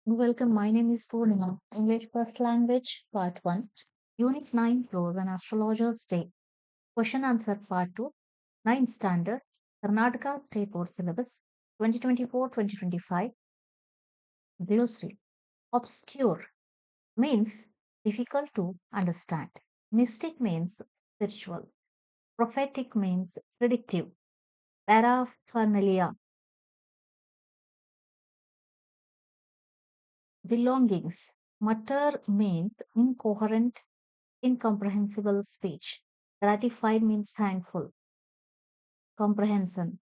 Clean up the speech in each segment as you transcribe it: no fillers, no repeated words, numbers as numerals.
Welcome, my name is Purnima. English First Language, Part 1, Unit 9, Prose and Astrologer's Day. Question Answer Part 2, 9th Standard, Karnataka State Board Syllabus, 2024-2025, Glossary. Obscure means difficult to understand. Mystic means spiritual. Prophetic means predictive. Paraphernalia, belongings. Mutter means incoherent, incomprehensible speech. Gratified means thankful. Comprehension.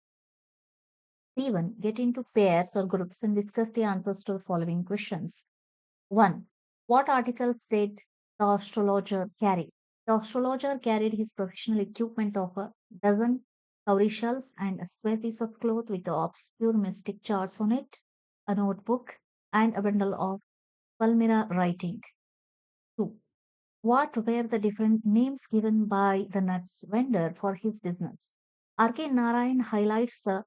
Steven, get into pairs or groups and discuss the answers to the following questions. 1. What articles did the astrologer carry? The astrologer carried his professional equipment of a dozen cowrie shells and a square piece of cloth with the obscure mystic charts on it, a notebook, and a bundle of Palmyra writing. 2. What were the different names given by the nuts vendor for his business? R.K. Narayan highlights the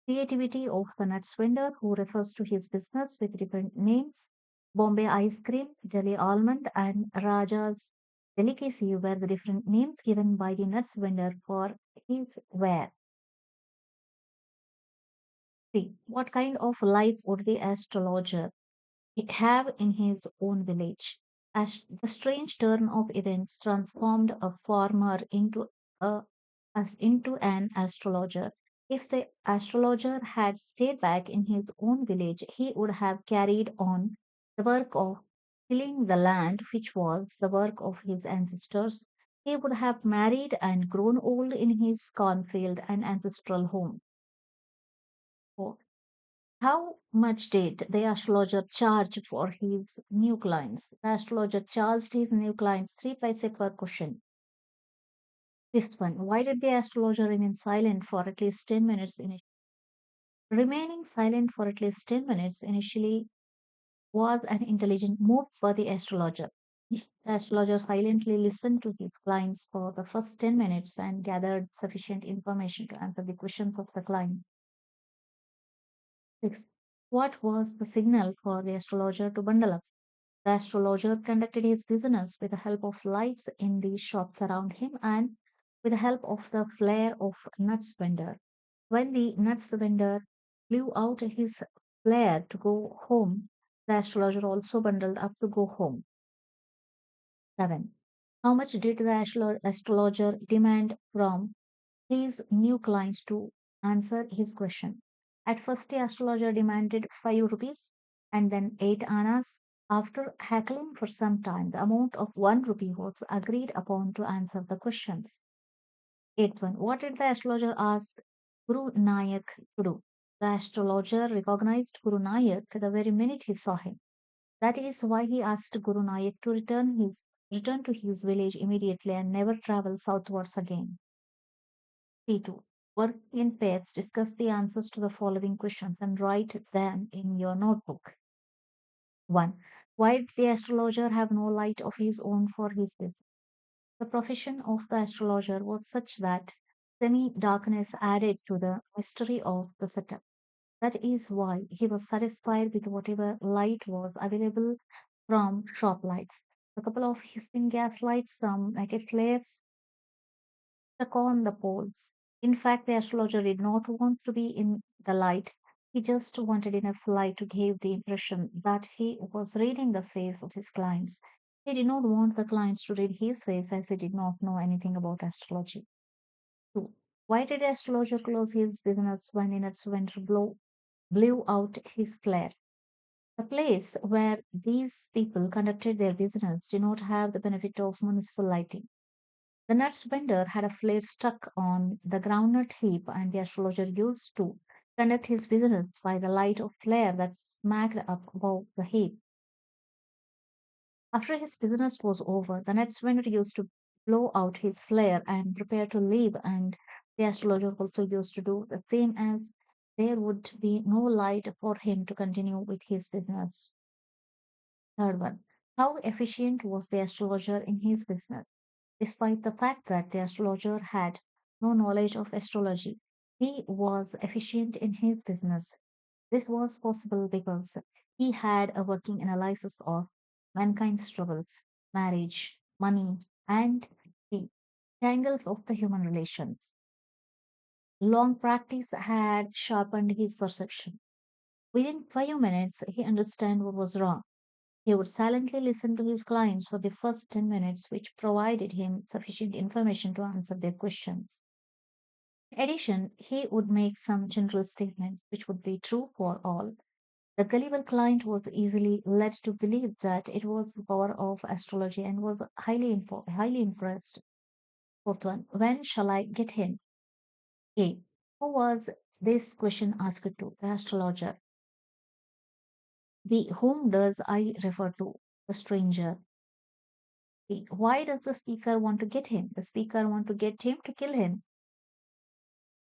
creativity of the nuts vendor who refers to his business with different names. Bombay ice cream, Delhi almond, and Raja's delicacy were the different names given by the nuts vendor for his ware. 3. What kind of life would the astrologer have in his own village? As the strange turn of events transformed a farmer a, into an astrologer. If the astrologer had stayed back in his own village, he would have carried on the work of tilling the land, which was the work of his ancestors. He would have married and grown old in his cornfield and ancestral home. How much did the astrologer charge for his new clients? The astrologer charged his new clients 3 paise per question. Fifth one, why did the astrologer remain silent for at least 10 minutes initially? Remaining silent for at least 10 minutes initially was an intelligent move for the astrologer. The astrologer silently listened to his clients for the first 10 minutes and gathered sufficient information to answer the questions of the client. Sixth, what was the signal for the astrologer to bundle up? The astrologer conducted his business with the help of lights in the shops around him and with the help of the flare of nuts vendor. When the nuts vendor blew out his flare to go home, the astrologer also bundled up to go home. 7. How much did the astrologer demand from his new client to answer his question? At first, the astrologer demanded 5 rupees and then 8 annas. After haggling for some time, the amount of 1 rupee was agreed upon to answer the questions. Eighth one. What did the astrologer ask Guru Nayak to do? The astrologer recognized Guru Nayak the very minute he saw him. That is why he asked Guru Nayak to return to his village immediately and never travel southwards again. C2. Work in pairs. Discuss the answers to the following questions and write them in your notebook. 1. Why did the astrologer have no light of his own for his business? The profession of the astrologer was such that semi darkness added to the mystery of the setup. That is why he was satisfied with whatever light was available from shop lights. A couple of hissing gas lights, some naked flares stuck on the poles. In fact, the astrologer did not want to be in the light. He just wanted enough light to give the impression that he was reading the face of his clients. He did not want the clients to read his face as he did not know anything about astrology. 2. Why did the astrologer close his business when in its winter blew out his flare? The place where these people conducted their business did not have the benefit of municipal lighting. The nuts vendor had a flare stuck on the groundnut heap, and the astrologer used to conduct his business by the light of flare that smacked up above the heap. After his business was over, the nuts vendor used to blow out his flare and prepare to leave, and the astrologer also used to do the same as there would be no light for him to continue with his business. Third one, how efficient was the astrologer in his business? Despite the fact that the astrologer had no knowledge of astrology, he was efficient in his business. This was possible because He had a working analysis of mankind's struggles, marriage, money, and the tangles of the human relations. Long practice had sharpened his perception. Within 5 minutes, he understood what was wrong. He would silently listen to his clients for the first 10 minutes, which provided him sufficient information to answer their questions. In addition, he would make some general statements which would be true for all. The gullible client was easily led to believe that it was the power of astrology and was highly impressed. Fourth one, when shall I get him? A. Who was this question asked to? The astrologer. B. Whom does I refer to? The stranger. C. Why does the speaker want to get him? The speaker want to get him to kill him.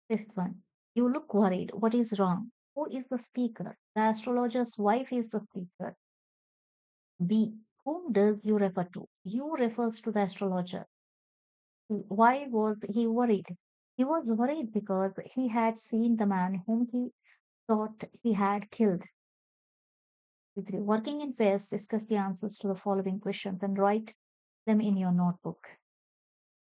Fifth one. You look worried. What is wrong? Who is the speaker? The astrologer's wife is the speaker. B. Whom does you refer to? You refers to the astrologer. C. Why was he worried? He was worried because he had seen the man whom he thought he had killed. 3. Working in pairs, discuss the answers to the following questions and write them in your notebook.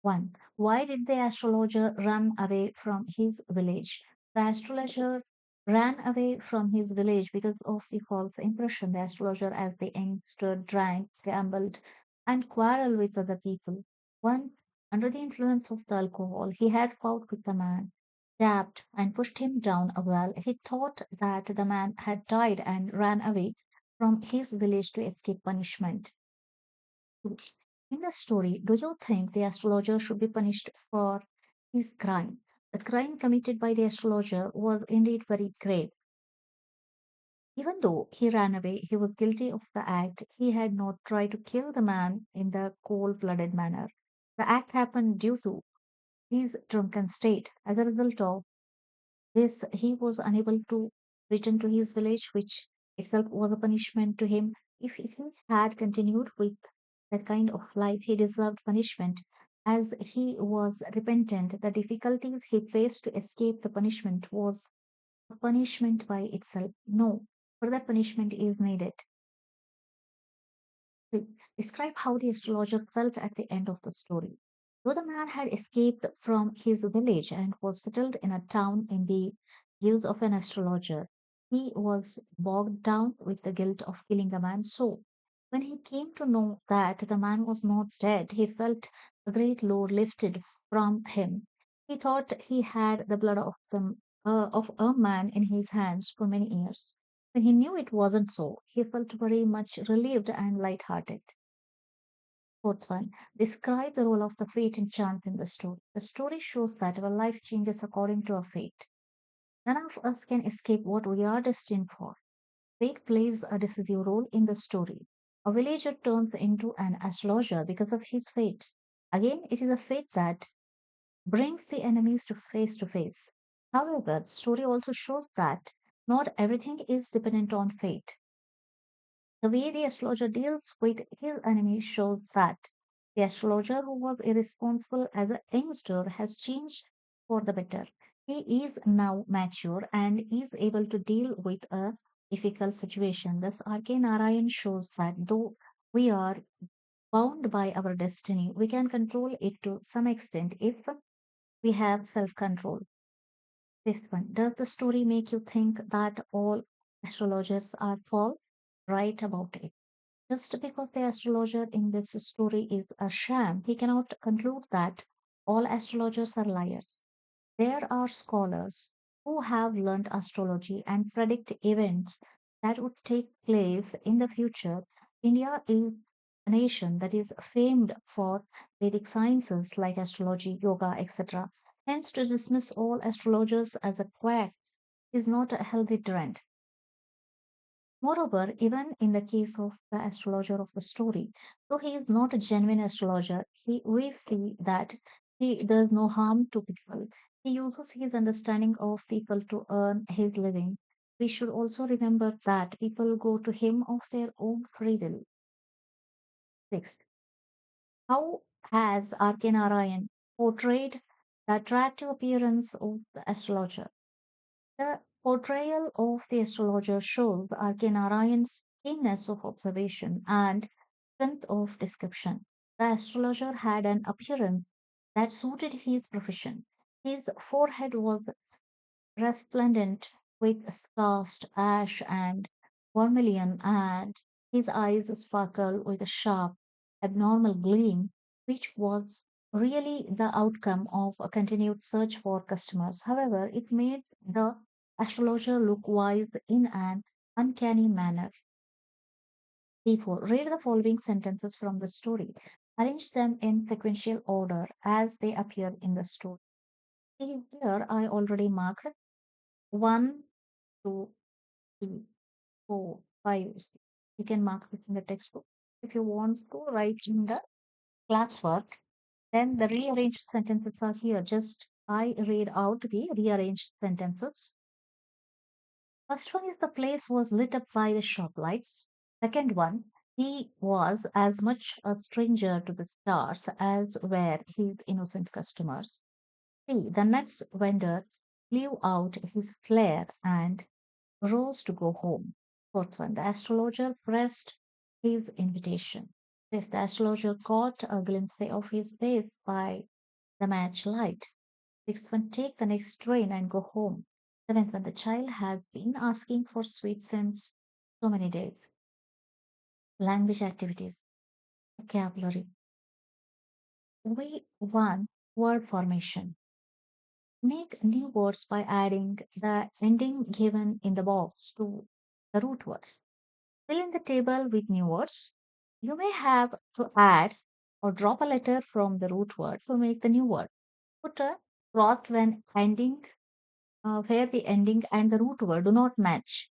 1. Why did the astrologer run away from his village? The astrologer ran away from his village because of the false impression. The astrologer, as the youngster, drank, gambled, and quarreled with other people. Once, under the influence of the alcohol, he had fought with the man, stabbed, and pushed him down a well. He thought that the man had died and ran away from his village to escape punishment. In the story, do you think the astrologer should be punished for his crime? The crime committed by the astrologer was indeed very grave. Even though he ran away, he was guilty of the act. He had not tried to kill the man in the cold blooded manner. The act happened due to his drunken state. As a result of this, he was unable to return to his village, which itself was a punishment to him. If he had continued with that kind of life, he deserved punishment. As he was repentant, the difficulties he faced to escape the punishment was a punishment by itself. No, further punishment is needed. To describe how the astrologer felt at the end of the story. Though the man had escaped from his village and was settled in a town in the guise of an astrologer, he was bogged down with the guilt of killing a man. So, when he came to know that the man was not dead, he felt a great load lifted from him. He thought he had the blood of a man in his hands for many years. When he knew it wasn't so, he felt very much relieved and light-hearted. Fourth one, describe the role of the fate and chance in the story. The story shows that our life changes according to our fate. None of us can escape what we are destined for. Fate plays a decisive role in the story. A villager turns into an astrologer because of his fate. Again, it is a fate that brings the enemies to face. However, the story also shows that not everything is dependent on fate. The way the astrologer deals with his enemies shows that the astrologer who was irresponsible as a youngster has changed for the better. He is now mature and is able to deal with a difficult situation. Thus, R.K. Narayan shows that though we are bound by our destiny, we can control it to some extent if we have self control. Fifth one, does the story make you think that all astrologers are false? Write about it. Just because the astrologer in this story is a sham, he cannot conclude that all astrologers are liars. There are scholars who have learned astrology and predict events that would take place in the future. India is a nation that is famed for Vedic sciences like astrology, yoga, etc. Hence, to dismiss all astrologers as a quacks is not a healthy trend. Moreover, even in the case of the astrologer of the story, though he is not a genuine astrologer, we see that he does no harm to people. He uses his understanding of people to earn his living. We should also remember that people go to him of their own free will. Sixth, how has R.K. Narayan portrayed the attractive appearance of the astrologer? portrayal of the astrologer shows Narayan's keenness of observation and strength of description. The astrologer had an appearance that suited his profession. His forehead was resplendent with cast ash and vermilion, and his eyes sparkled with a sharp, abnormal gleam, which was really the outcome of a continued search for customers. However, it made the astrologer look wise in an uncanny manner. Therefore, read the following sentences from the story. Arrange them in sequential order as they appear in the story. See, here I already marked 1, 2, 3, 4, 5. You can mark this in the textbook. If you want to write in the classwork, then the rearranged sentences are here. Just I read out the rearranged sentences. First one is the place was lit up by the shop lights. Second one, he was as much a stranger to the stars as were his innocent customers. See, the next vendor blew out his flare and rose to go home. Fourth one, the astrologer pressed his invitation. Fifth, the astrologer caught a glimpse of his face by the match light. Sixth one, take the next train and go home. Seventh one, the child has been asking for sweets since so many days. Language activities, vocabulary. We 1 word formation. Make new words by adding the ending given in the box to the root words. Fill in the table with new words. You may have to add or drop a letter from the root word to make the new word. Put a cross when ending, where the ending and the root word do not match.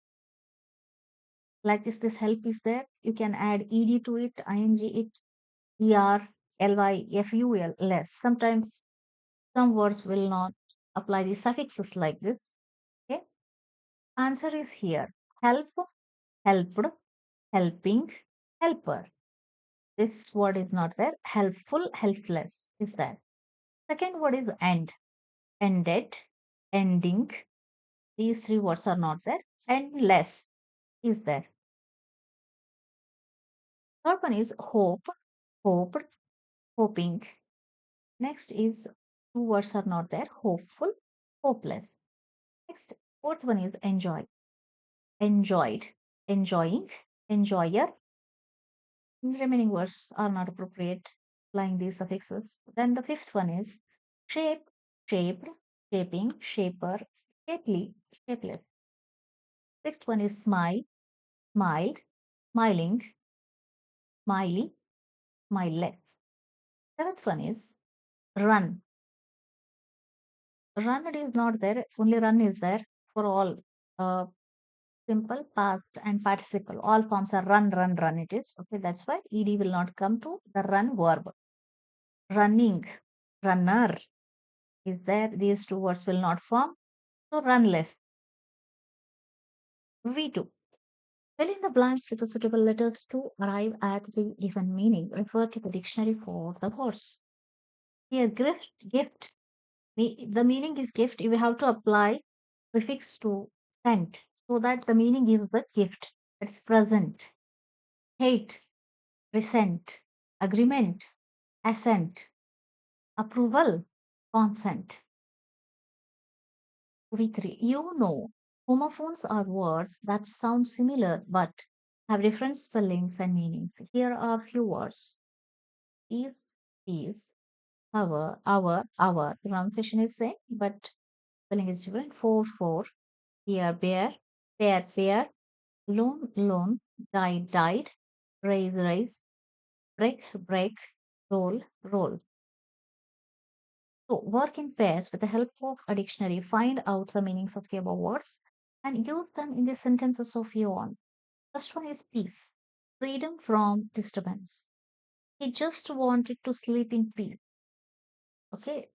Like this help is there. You can add ed to it, ing it, er, ly, ful, less. Sometimes some words will not apply the suffixes like this. Okay. Answer is here. Help, helped, helping, helper. This word is not there. Helpful, helpless is there. Second word is end. Ended, ending. These three words are not there. Endless is there. Third one is hope, hoped, hoping. Next is two words are not there. Hopeful, hopeless. Next, fourth one is enjoy. Enjoyed, enjoying, enjoyer. Remaining words are not appropriate, applying these suffixes. Then the fifth one is shape, shaped, shaping, shaper, shapely, shapeless. Sixth one is smile, smiled, smiling, smiley, smileless. Seventh one is run. Run is not there, only run is there for all uh, simple, past, and participle. All forms are run, run, run. It is okay. That's why ed will not come to the run verb. Running, runner is there. These two words will not form. So runless. V2. Fill in the blanks with the suitable letters to arrive at the given meaning. Refer to the dictionary for the words. Here, gift. The meaning is gift. You have to apply prefix to sent so that the meaning is the gift. It's present. Hate, resent, agreement, assent, approval, consent. V3. Homophones are words that sound similar but have different spellings and meanings. Here are few words. Is, our. Pronunciation is same, but spelling is different. For, bear, pair, loan, died, raise, break, roll. So work in pairs with the help of a dictionary. Find out the meanings of the above words and use them in the sentences of your own. First one is peace, freedom from disturbance. He just wanted to sleep in peace. Okay.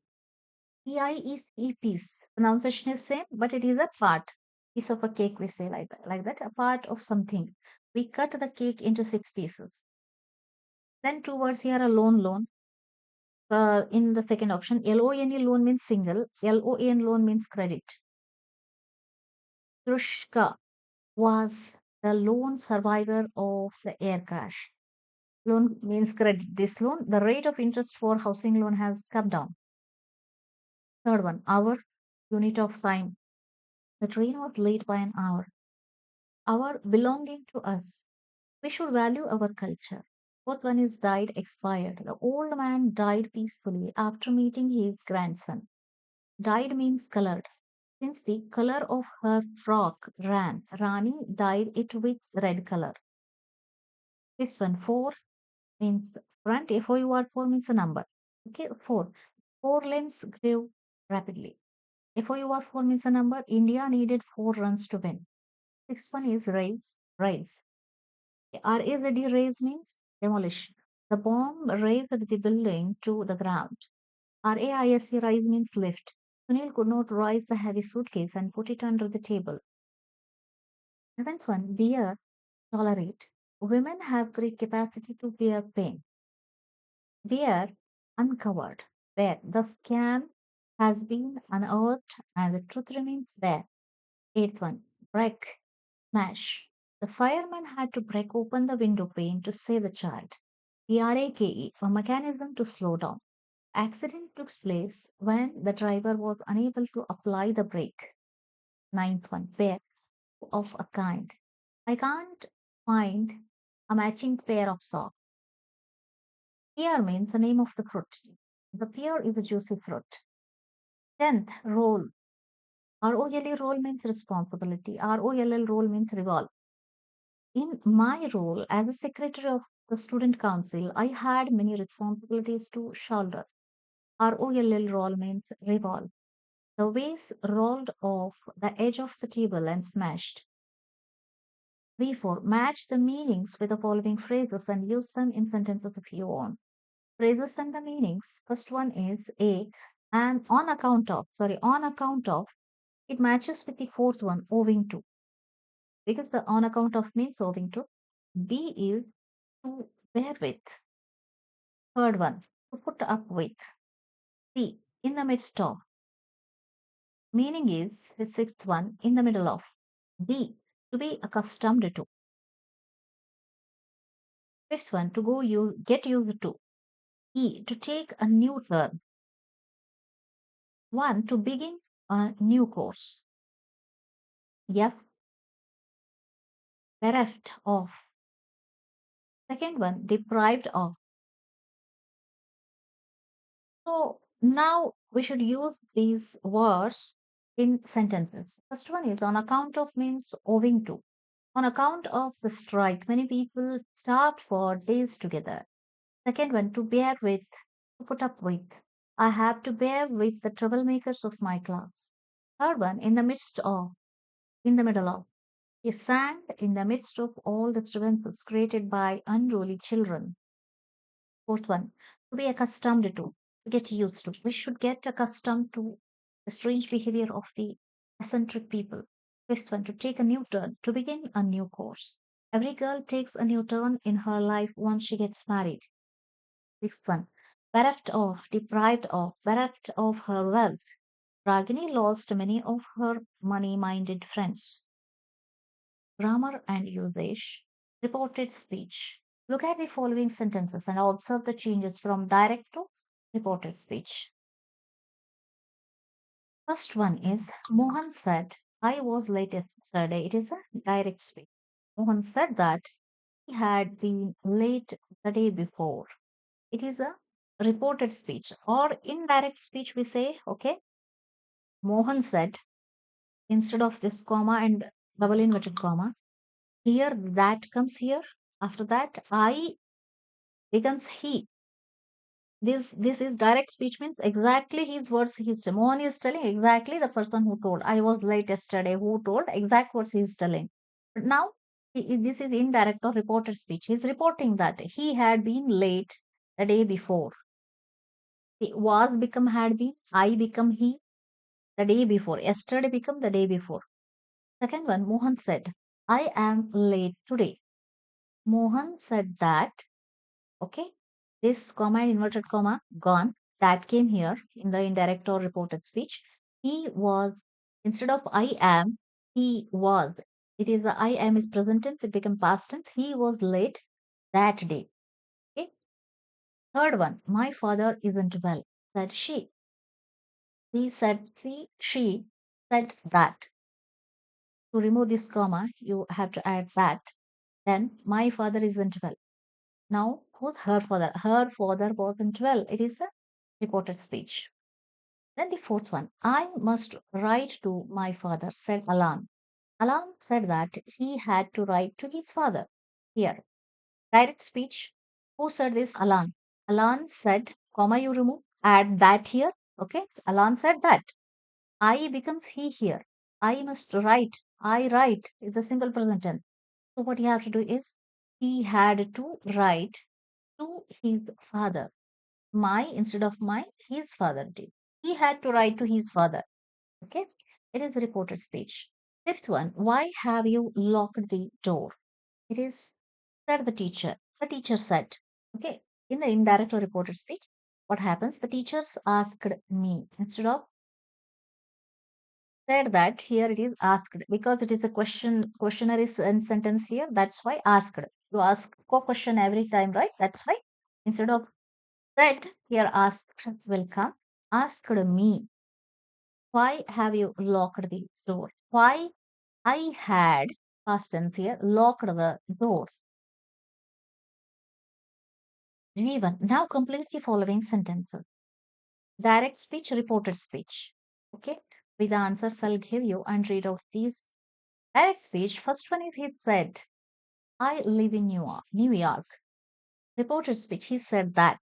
EI is peace. Pronunciation is same, but it is a piece of a cake. We say like that, a part of something. We cut the cake into 6 pieces. Then two words here are loan. In the second option, LONE loan means single, LOAN loan means credit. Trushka was the lone survivor of the air crash. Loan means credit. This loan, the rate of interest for housing loan has come down. Third one, hour, unit of time. The train was late by an hour. Hour belonging to us. We should value our culture. Fourth one is died expired. The old man died peacefully after meeting his grandson. Dyed means colored. Since the color of her frock ran, Rani dyed it with red color. Fifth one, four means front. FOUR4 means a number. Okay, four. Four limbs grew rapidly. FOUR4 means a number. India needed 4 runs to win. Sixth one is raise. Raise. RAZD raise means demolish. The bomb razed the building to the ground. RAISE rise means lift. Sunil could not rise the heavy suitcase and put it under the table. Seventh one, bear, tolerate. Women have great capacity to bear pain. Bear, uncovered. Bear, the scam has been unearthed and the truth remains bare. Eighth one, break, smash. The fireman had to break open the window pane to save a child. BRAKE, a mechanism to slow down. Accident took place when the driver was unable to apply the brake. Ninth one, pair of a kind. I can't find a matching pair of socks. Pear means the name of the fruit. The pear is a juicy fruit. Tenth, role. ROLE role means responsibility. ROLL role means revolve. In my role as a secretary of the student council, I had many responsibilities to shoulder. ROLL role means revolve. The vase rolled off the edge of the table and smashed. V4. Match the meanings with the following phrases and use them in sentences if you want. Phrases and the meanings. First one is A. And on account of, it matches with the fourth one, owing to. Because the on account of means owing to. B is to bear with. Third one, to put up with. C. In the midst of. Meaning is the sixth one, in the middle of. D. To be accustomed to. Fifth one, to get used to. E. To take a new turn. One, to begin a new course. F. Bereft of. Second one, deprived of. So now we should use these words in sentences. First one is on account of means owing to. On account of the strike, many people starved for days together. Second one, to bear with, to put up with. I have to bear with the troublemakers of my class. Third one, in the midst of, in the middle of. He sang in the midst of all the disturbances created by unruly children. Fourth one, to be accustomed to get used to. We should get accustomed to the strange behavior of the eccentric people. Fifth one, to take a new turn, to begin a new course. Every girl takes a new turn in her life once she gets married. Sixth one, bereft of her wealth. Ragini lost many of her money minded friends. Grammar and usage. Reported speech. Look at the following sentences and observe the changes from direct to reported speech. First one is Mohan said, I was late yesterday. It is a direct speech. Mohan said that he had been late the day before. It is a reported speech or indirect speech. We say, okay, Mohan said instead of this comma and double inverted comma. Here that comes here. After that, I becomes he. This is direct speech means exactly his words he's Mohan is telling exactly the person who told I was late yesterday who told exact words he's telling. But now this is indirect or reported speech. He's reporting that he had been late the day before. See, was become had been, I become he the day before. Yesterday become the day before. Second one, Mohan said, I am late today. Mohan said that, okay, this comma and inverted comma gone. That came here in the indirect or reported speech. He was, instead of I am, He was. It is the I am is present tense. It becomes past tense. He was late that day. Okay. Third one. My father isn't well. Said she. He said she said that. To remove this comma, you have to add that. Then my father isn't well. Now who's her father? Her father wasn't well. It is a reported speech. Then the fourth one. I must write to my father, said Alan. Alan said that he had to write to his father. Here, direct speech. Who said this? Alan. Alan said, comma you remove, add that here. Okay. Alan said that. I becomes he here. I must write. I write is a simple present tense. So what you have to do is he had to write to his father. My instead of my, his father did. He had to write to his father. Okay. It is a reported speech. Fifth one, why have you locked the door? It is said the teacher. The teacher said. Okay. In the indirect or reported speech, what happens? The teachers asked me instead of said that here it is asked because it is a questionary sentence here. That's why asked. You ask question every time, right? That's why instead of said here asked will come. Asked me, why have you locked the door? Why I had past tense here locked the door. Given. Now complete the following sentences. Direct speech, reported speech. Okay. With the answers I'll give you and read out these. Direct speech. First one is he said, I live in New York. New York. Reported speech. He said that.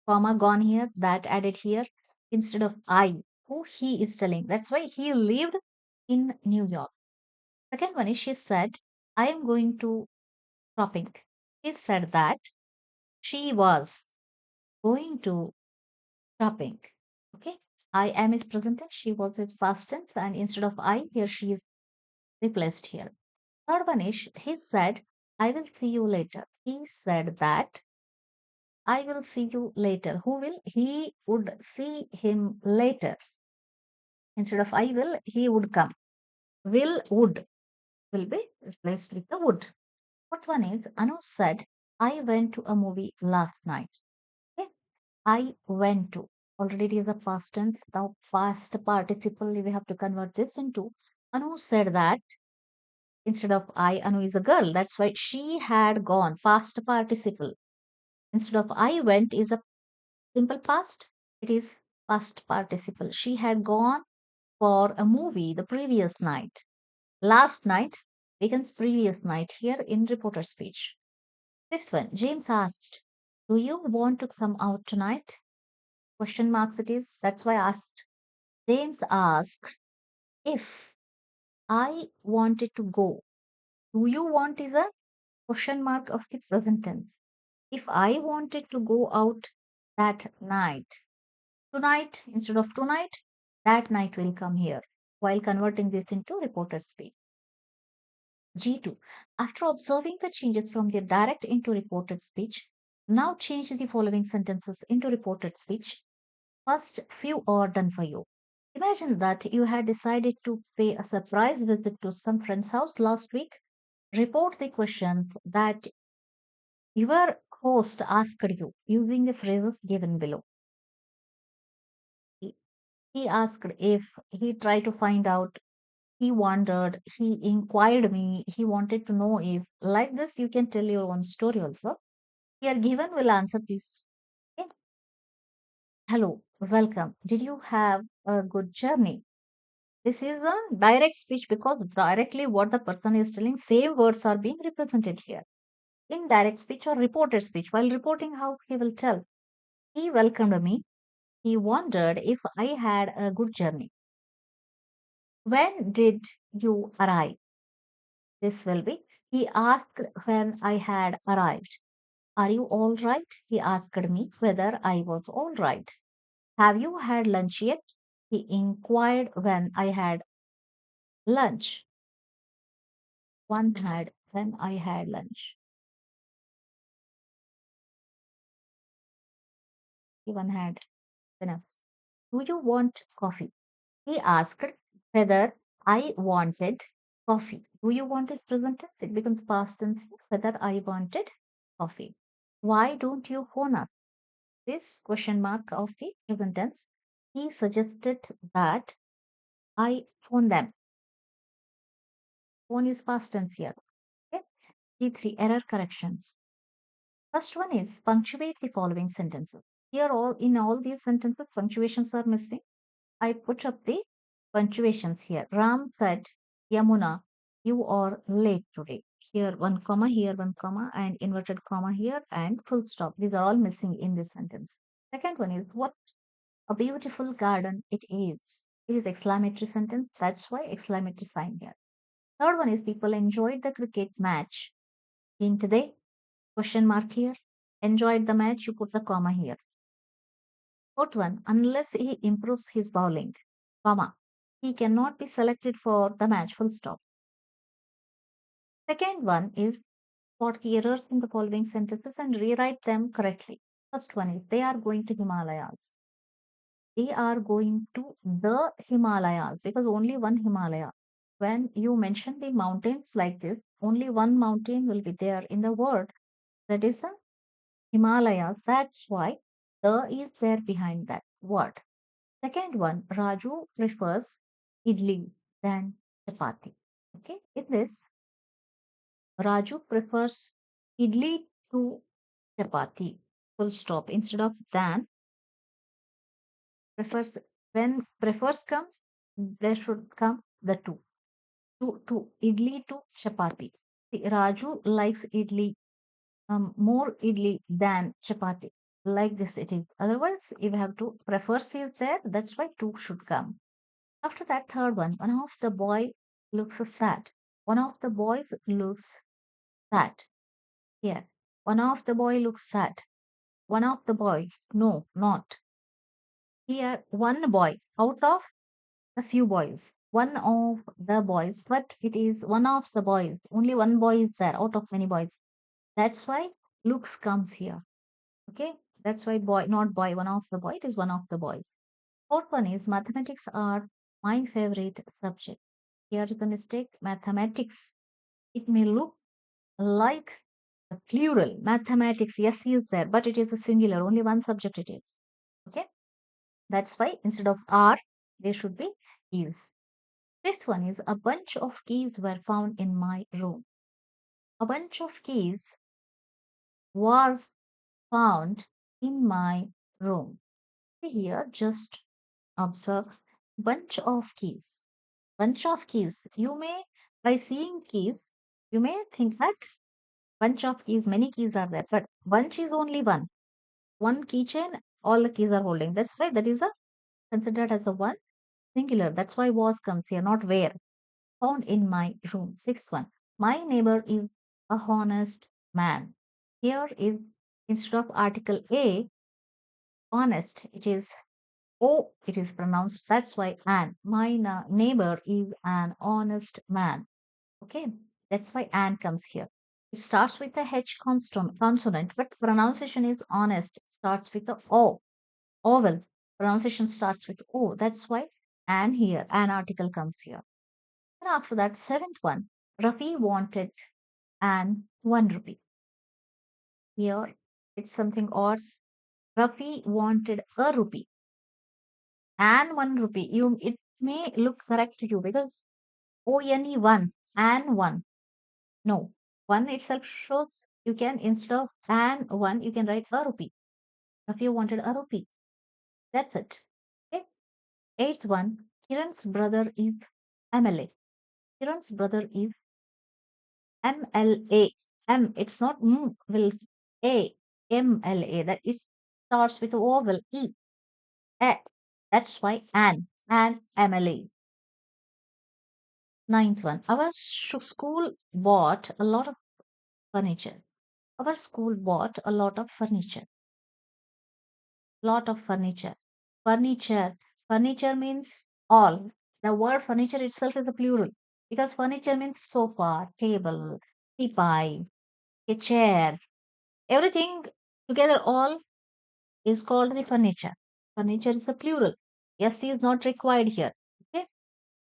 Comma gone here. That added here instead of I. Who he is telling. That's why he lived in New York. Second one is she said, I am going to shopping. He said that she was going to shopping. Okay. I am is present tense. She was is past tense. And instead of I, here she is replaced here. Third one is he said, I will see you later. He said that I will see you later. Who will? He would see him later. Instead of I will, he would come. Would will be replaced with the would. What one is? Anu said, I went to a movie last night. Okay. I went to. Already it is a past tense. Now past participle, we have to convert this into. Anu said that instead of I, Anu is a girl. That's why she had gone. Past participle. Instead of I went is a simple past. It is past participle. She had gone for a movie the previous night. Last night becomes previous night here in reporter speech. Fifth one, James asked, do you want to come out tonight? Question marks it is. That's why I asked. James asked if I wanted to go. Do you want is a question mark of the present tense. If I wanted to go out that night, tonight instead of tonight, that night will come here while converting this into reporter speech. G2. After observing the changes from the direct into reported speech, now change the following sentences into reported speech. First few are done for you. Imagine that you had decided to pay a surprise visit to some friend's house last week. Report the questions that your host asked you using the phrases given below. He asked if, he tried to find out, he wondered, he inquired me, he wanted to know if. Like this, you can tell your own story also. Here given will answer this. Okay. Hello, welcome. Did you have a good journey? This is a direct speech because directly what the person is telling, same words are being represented here. Indirect speech or reported speech. While reporting, how he will tell. He welcomed me. He wondered if I had a good journey. When did you arrive? This will be. He asked when I had arrived. Are you all right? He asked me whether I was all right. Have you had lunch yet? He inquired when I had lunch. One had when I had lunch. One had enough. Do you want coffee? He asked whether I wanted. coffee. Do you want is present tense? It becomes past tense whether I wanted coffee. Why don't you phone us? This question mark of the present tense. He suggested that I phone them. Phone is past tense here. Okay. G3 error corrections. First one is punctuate the following sentences. Here all in all these sentences punctuations are missing. I put up the punctuations here. Ram said, Yamuna, you are late today. Here one comma, and inverted comma here, and full stop. These are all missing in this sentence. Second one is what a beautiful garden it is. It is exclamatory sentence. That's why exclamatory sign here. Third one is people enjoyed the cricket match. In today, question mark here. Enjoyed the match, you put the comma here. Fourth one, unless he improves his bowling, comma, he cannot be selected for the match, full stop. Second one is spot key errors in the following sentences and rewrite them correctly. First one is they are going to Himalayas. They are going to the Himalayas because only one Himalaya. When you mention the mountains like this, only one mountain will be there in the word. That is the Himalayas. That's why the is there behind that word. Second one, Raju prefers idli than chapati. Okay, in this, Raju prefers idli to chapati. Full stop. Instead of than, prefers when prefers comes, there should come the two. To idli to chapati. See, Raju likes idli more idli than chapati. Like this it is. Otherwise, you have to prefers is there. That's why two should come. After that, third one of the boy looks sad. One of the boys looks sad. Here, one of the boy looks sad. One of the boy, no, not. Here, one boy out of a few boys. One of the boys, but it is one of the boys. Only one boy is there out of many boys. That's why looks comes here. Okay, that's why boy, not boy, one of the boy, it is one of the boys. Fourth one is mathematics are my favorite subject. Here is the mistake. Mathematics. It may look like a plural. Mathematics, yes, is there, but it is a singular. Only one subject it is. Okay. That's why instead of are, there should be is. Fifth one is a bunch of keys were found in my room. A bunch of keys was found in my room. Here, just observe bunch of keys. Bunch of keys. You may, by seeing keys, you may think that bunch of keys, many keys are there, but bunch is only one. One keychain, all the keys are holding. That's why that is a considered as a one singular. That's why was comes here, not where. Found in my room. Sixth one. My neighbor is a honest man. Here is instead of article A, honest, it is O, it is pronounced. That's why an. My neighbor is an honest man. Okay, that's why an comes here. It starts with a H consonant, but pronunciation is honest. It starts with a O. Oval. Pronunciation starts with O. That's why an here, an article comes here. And after that, seventh one, Rafi wanted an 1 rupee. Here, it's something odd. Rafi wanted a rupee. And 1 rupee. It may look correct to you because ONE one and one. No, one itself shows you can instead of and one you can write a rupee. If you wanted a rupee, that's it. Okay. Eighth one, Kiran's brother is MLA. Kiran's brother is MLA. M. It's not M. Will A. MLA. That is starts with a vowel E. A. That's why and MLA. Ninth one, our school bought a lot of furniture. Our school bought a lot of furniture. Lot of furniture. Furniture. Furniture means all. The word furniture itself is a plural because furniture means sofa, table, teapot, a chair. Everything together, all is called the furniture. Furniture is a plural. Yes, is not required here. Okay.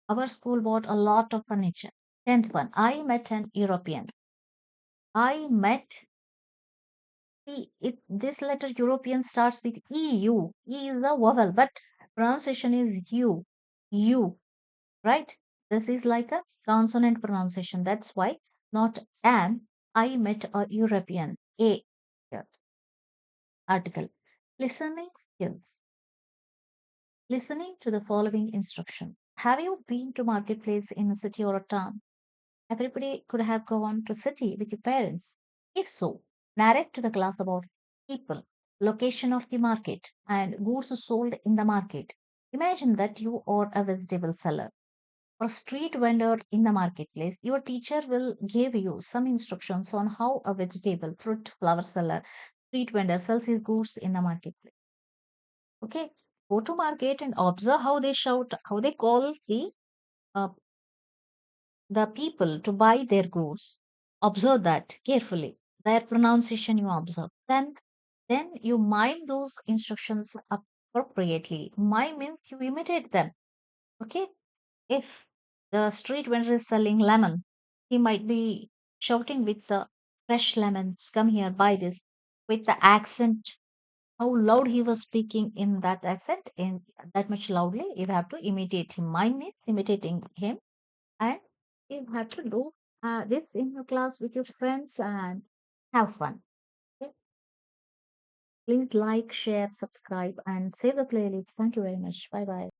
Our school bought a lot of furniture. 10th one. I met an European. I met. See, this letter European starts with EU. E is a vowel, but pronunciation is U. U, right? This is like a consonant pronunciation. That's why not an. I met a European. A here, article. Listening skills. Listening to the following instruction. Have you been to marketplace in a city or a town? Everybody could have gone to city with your parents. If so, narrate to the class about people, location of the market, and goods sold in the market. Imagine that you are a vegetable seller or street vendor in the marketplace. Your teacher will give you some instructions on how a vegetable, fruit, flower seller, street vendor sells his goods in the marketplace. Okay, go to market and observe how they shout, how they call uh, the people to buy their goods. Observe that carefully. Their pronunciation you observe. Then you mime those instructions appropriately. Mime means you imitate them. Okay. If the street vendor is selling lemon, he might be shouting with the fresh lemons, come here, buy this, with the accent, how loud he was speaking in that accent, in that much loudly, you have to imitate him. Mime means imitating him, and you have to do this in your class with your friends and have fun. Okay? Please like, share, subscribe, and save the playlist. Thank you very much. Bye bye.